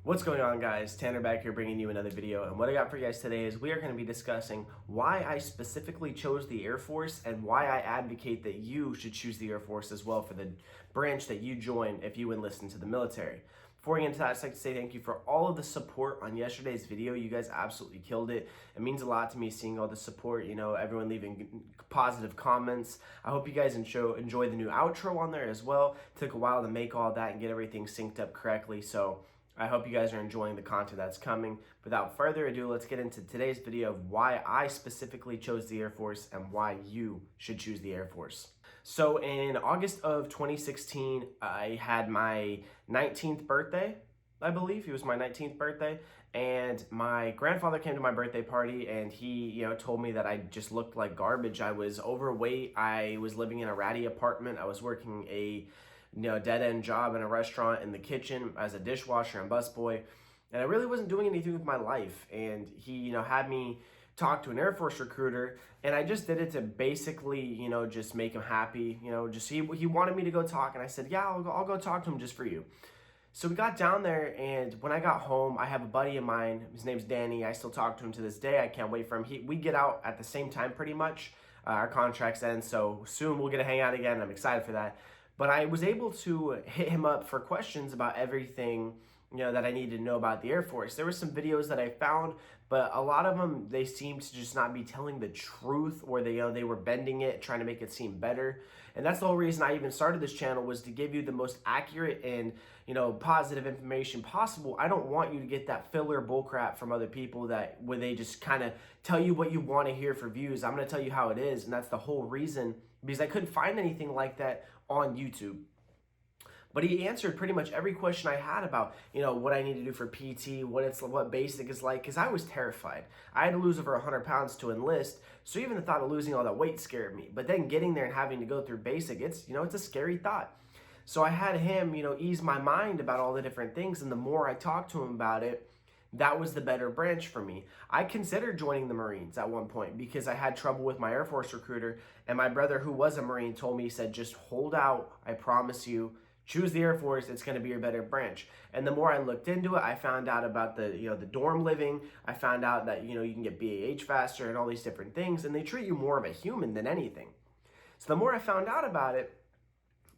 What's going on, guys? Tanner back here bringing you another video, and what I got for you guys today is we are going to be discussing why I specifically chose the Air Force and why I advocate that you should choose the Air Force as well for the branch that you join if you enlist into the military. Before we get into that, I'd just like to say thank you for all of the support on yesterday's video. You guys absolutely killed it. It means a lot to me seeing all the support, everyone leaving positive comments. I hope you guys enjoy the new outro on there as well. It took a while to make all that and get everything synced up correctly, so I hope you guys are enjoying the content that's coming. Without further ado, let's get into today's video of why I specifically chose the Air Force and why you should choose the Air Force. So in August of 2016, I had my 19th birthday, I believe. It was my 19th birthday, and my grandfather came to my birthday party, and he, told me that I just looked like garbage. I was overweight. I was living in a ratty apartment. I was working a dead-end job in a restaurant in the kitchen as a dishwasher and busboy, and I really wasn't doing anything with my life. And he, had me talk to an Air Force recruiter, and I just did it to basically, just make him happy. He wanted me to go talk, and I said, yeah, I'll go talk to him just for you. So we got down there, and when I got home, I have a buddy of mine. His name's Danny. I still talk to him to this day. I can't wait for him. We get out at the same time pretty much. Our contracts end, so soon we'll get to hang out again. I'm excited for that. But I was able to hit him up for questions about everything, that I needed to know about the Air Force. There were some videos that I found, but a lot of them, they seemed to just not be telling the truth, or they were bending it, trying to make it seem better. And that's the whole reason I even started this channel, was to give you the most accurate and, positive information possible. I don't want you to get that filler bullcrap from other people where they just kind of tell you what you want to hear for views. I'm going to tell you how it is, and that's the whole reason, because I couldn't find anything like that on YouTube. But he answered pretty much every question I had about, what I need to do for PT, what basic is like, because I was terrified. I had to lose over 100 pounds to enlist, so even the thought of losing all that weight scared me. But then getting there and having to go through basic, it's a scary thought. So I had him, ease my mind about all the different things, and the more I talked to him about it, that was the better branch for me. I considered joining the Marines at one point because I had trouble with my Air Force recruiter, and my brother, who was a Marine, told me, he said, just hold out, I promise you, choose the Air Force, it's gonna be your better branch. And the more I looked into it, I found out about the dorm living. I found out that, you can get BAH faster and all these different things, and they treat you more of a human than anything. So the more I found out about it,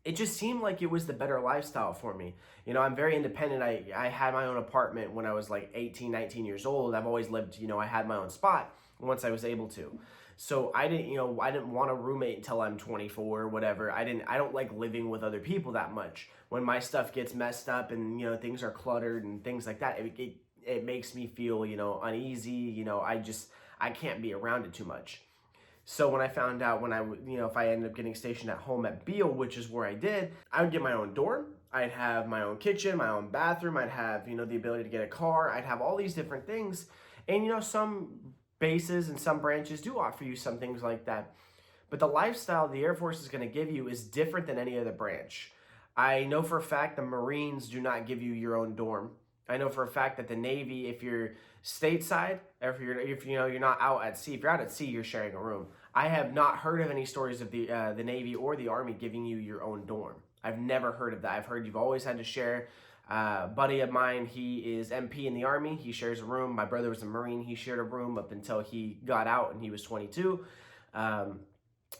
it just seemed like it was the better lifestyle for me. I'm very independent. I had my own apartment when I was like 18, 19 years old. I've always lived, I had my own spot once I was able to. So I didn't want a roommate until I'm 24 or whatever. I don't like living with other people that much. When my stuff gets messed up and, things are cluttered and things like that, it makes me feel, uneasy. I can't be around it too much. So when I found out if I ended up getting stationed at home at Beale, which is where I did, I would get my own dorm. I'd have my own kitchen, my own bathroom. I'd have, the ability to get a car. I'd have all these different things. And, some bases and some branches do offer you some things like that. But the lifestyle the Air Force is going to give you is different than any other branch. I know for a fact the Marines do not give you your own dorm. I know for a fact that the Navy, if you're stateside, or if you're not out at sea, if you're out at sea, you're sharing a room. I have not heard of any stories of the Navy or the Army giving you your own dorm. I've never heard of that. I've heard you've always had to share. Buddy of mine, he is MP in the Army. He shares a room. My brother was a Marine. He shared a room up until he got out and he was 22. I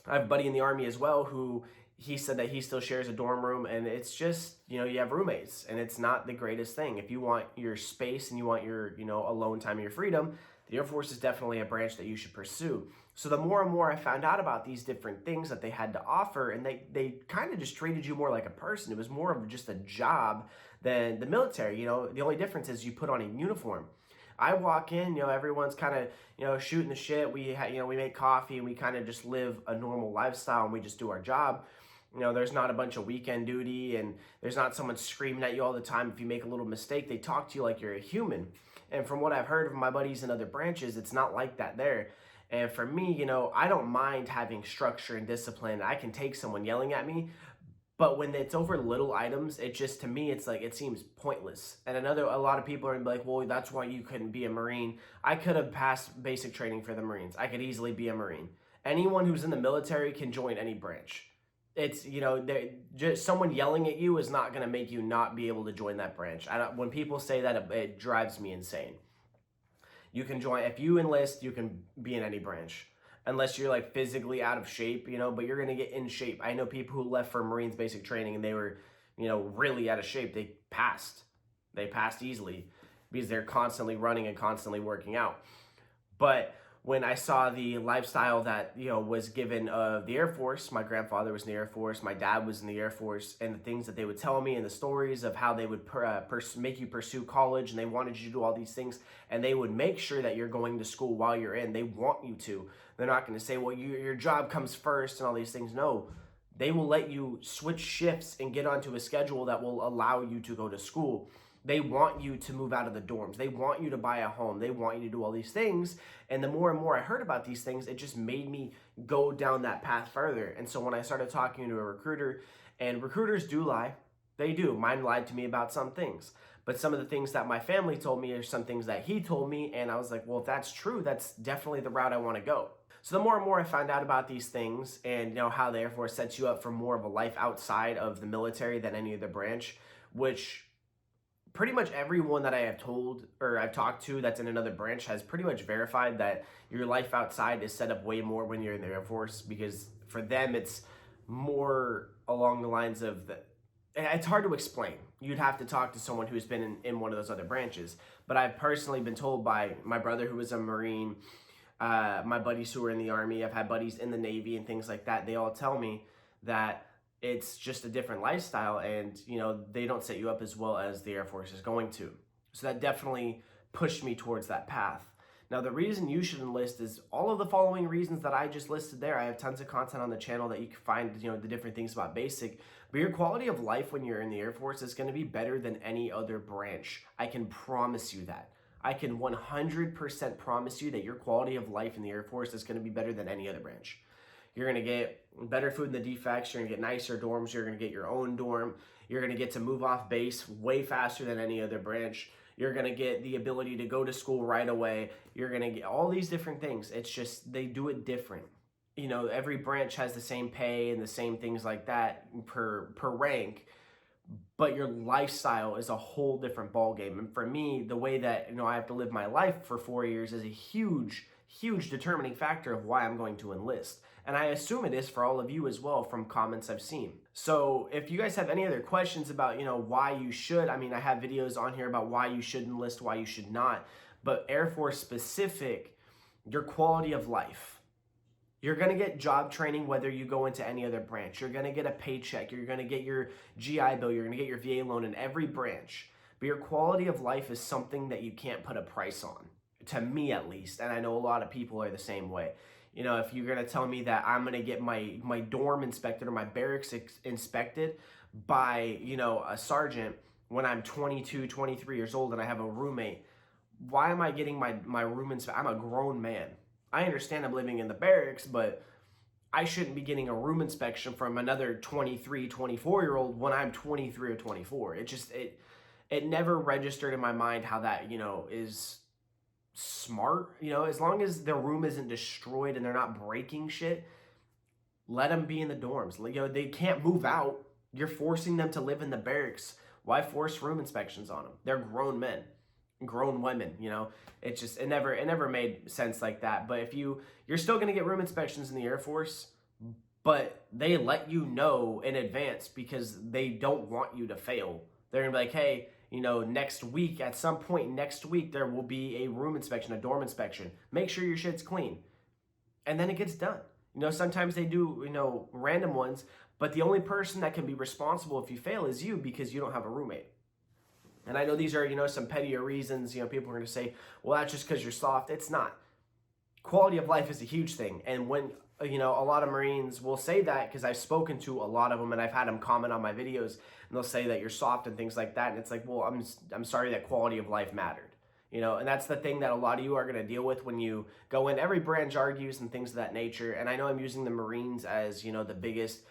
have a buddy in the Army as well who he said that he still shares a dorm room, and it's just, you have roommates, and it's not the greatest thing. If you want your space and you want your, alone time and your freedom, the Air Force is definitely a branch that you should pursue. So the more and more I found out about these different things that they had to offer, and they kind of just treated you more like a person. It was more of just a job than the military. The only difference is you put on a uniform. I walk in, everyone's kind of, shooting the shit. We make coffee, and we kind of just live a normal lifestyle, and we just do our job. There's not a bunch of weekend duty, and there's not someone screaming at you all the time. If you make a little mistake, they talk to you like you're a human. And from what I've heard from my buddies in other branches, it's not like that there. And for me, I don't mind having structure and discipline. I can take someone yelling at me, but when it's over little items, it just, to me, it's like, it seems pointless. And a lot of people are gonna be like, well, that's why you couldn't be a Marine. I could have passed basic training for the Marines. I could easily be a Marine. Anyone who's in the military can join any branch. it's, just someone yelling at you is not going to make you not be able to join that branch. When people say that, it drives me insane. You can join, if you enlist, you can be in any branch unless you're like physically out of shape, but you're going to get in shape. I know people who left for Marines basic training and they were, really out of shape. They passed easily because they're constantly running and constantly working out. But when I saw the lifestyle that was given of the Air Force, my grandfather was in the Air Force, my dad was in the Air Force, and the things that they would tell me and the stories of how they would make you pursue college, and they wanted you to do all these things, and they would make sure that you're going to school while you're in. They want you to. They're not going to say, well, your job comes first and all these things. No, they will let you switch shifts and get onto a schedule that will allow you to go to school. They want you to move out of the dorms. They want you to buy a home. They want you to do all these things. And the more and more I heard about these things, it just made me go down that path further. And so when I started talking to a recruiter, and recruiters do lie, they do. Mine lied to me about some things. But some of the things that my family told me are some things that he told me. And I was like, well, if that's true, that's definitely the route I want to go. So the more and more I find out about these things and how the Air Force sets you up for more of a life outside of the military than any other branch, which pretty much everyone that I have told or I've talked to that's in another branch has pretty much verified that your life outside is set up way more when you're in the Air Force, because for them it's more along the lines of it's hard to explain. You'd have to talk to someone who's been in one of those other branches. But I've personally been told by my brother who was a Marine, my buddies who were in the Army, I've had buddies in the Navy and things like that. They all tell me that it's just a different lifestyle, and they don't set you up as well as the Air Force is going to. So that definitely pushed me towards that path. Now, the reason you should enlist is all of the following reasons that I just listed there. I have tons of content on the channel that you can find, the different things about basic. But your quality of life when you're in the Air Force is going to be better than any other branch. I can promise you that. I can 100% promise you that your quality of life in the Air Force is going to be better than any other branch. You're going to get better food in the defects. You're going to get nicer dorms. You're going to get your own dorm. You're going to get to move off base way faster than any other branch. You're going to get the ability to go to school right away. You're going to get all these different things. It's just they do it different. Every branch has the same pay and the same things like that per rank, but your lifestyle is a whole different ballgame. And for me, the way that I have to live my life for 4 years is a huge determining factor of why I'm going to enlist. And I assume it is for all of you as well from comments I've seen. So if you guys have any other questions about, why you should, I have videos on here about why you should enlist, why you should not, but Air Force specific, your quality of life. You're going to get job training whether you go into any other branch. You're going to get a paycheck. You're going to get your GI Bill. You're going to get your VA loan in every branch. But your quality of life is something that you can't put a price on, to me at least. And I know a lot of people are the same way. If you're going to tell me that I'm going to get my dorm inspected or my barracks inspected by, a sergeant when I'm 22, 23 years old and I have a roommate, why am I getting my room inspected? I'm a grown man. I understand I'm living in the barracks, but I shouldn't be getting a room inspection from another 23, 24-year-old when I'm 23 or 24. It never registered in my mind how that, is smart. As long as their room isn't destroyed and they're not breaking shit, let them be in the dorms. They can't move out. You're forcing them to live in the barracks. Why force room inspections on them? They're grown men, grown women. It never made sense like that. But if you're still going to get room inspections in the Air Force, but they let you know in advance because they don't want you to fail. They're gonna be like, hey, next week, at some point next week, there will be a room inspection, a dorm inspection. Make sure your shit's clean. And then it gets done. Sometimes they do, random ones, but the only person that can be responsible if you fail is you because you don't have a roommate. And I know these are, some pettier reasons. People are going to say, well, that's just because you're soft. It's not. Quality of life is a huge thing. And when, a lot of Marines will say that, because I've spoken to a lot of them and I've had them comment on my videos, and they'll say that you're soft and things like that. And it's like, well, I'm sorry that quality of life mattered. And that's the thing that a lot of you are going to deal with when you go in. Every branch argues and things of that nature. And I know I'm using the Marines as, the biggest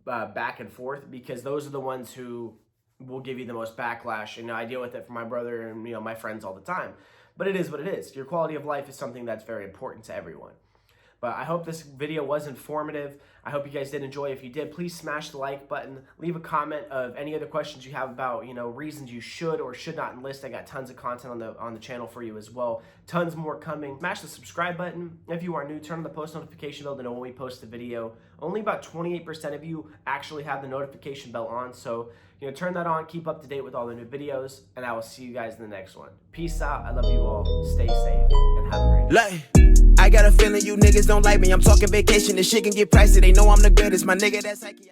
back and forth, because those are the ones who will give you the most backlash. I deal with it from my brother and, my friends all the time. But it is what it is. Your quality of life is something that's very important to everyone. But I hope this video was informative. I hope you guys did enjoy. If you did, please smash the like button. Leave a comment of any other questions you have about, reasons you should or should not enlist. I got tons of content on the channel for you as well. Tons more coming. Smash the subscribe button. If you are new, turn on the post notification bell to know when we post a video. Only about 28% of you actually have the notification bell on, so turn that on. Keep up to date with all the new videos, and I will see you guys in the next one. Peace out. I love you all. Stay safe and have a great day. I got a feeling you niggas don't like me. I'm talking vacation. This shit can get pricey. They know I'm the greatest. My nigga, that's psyche.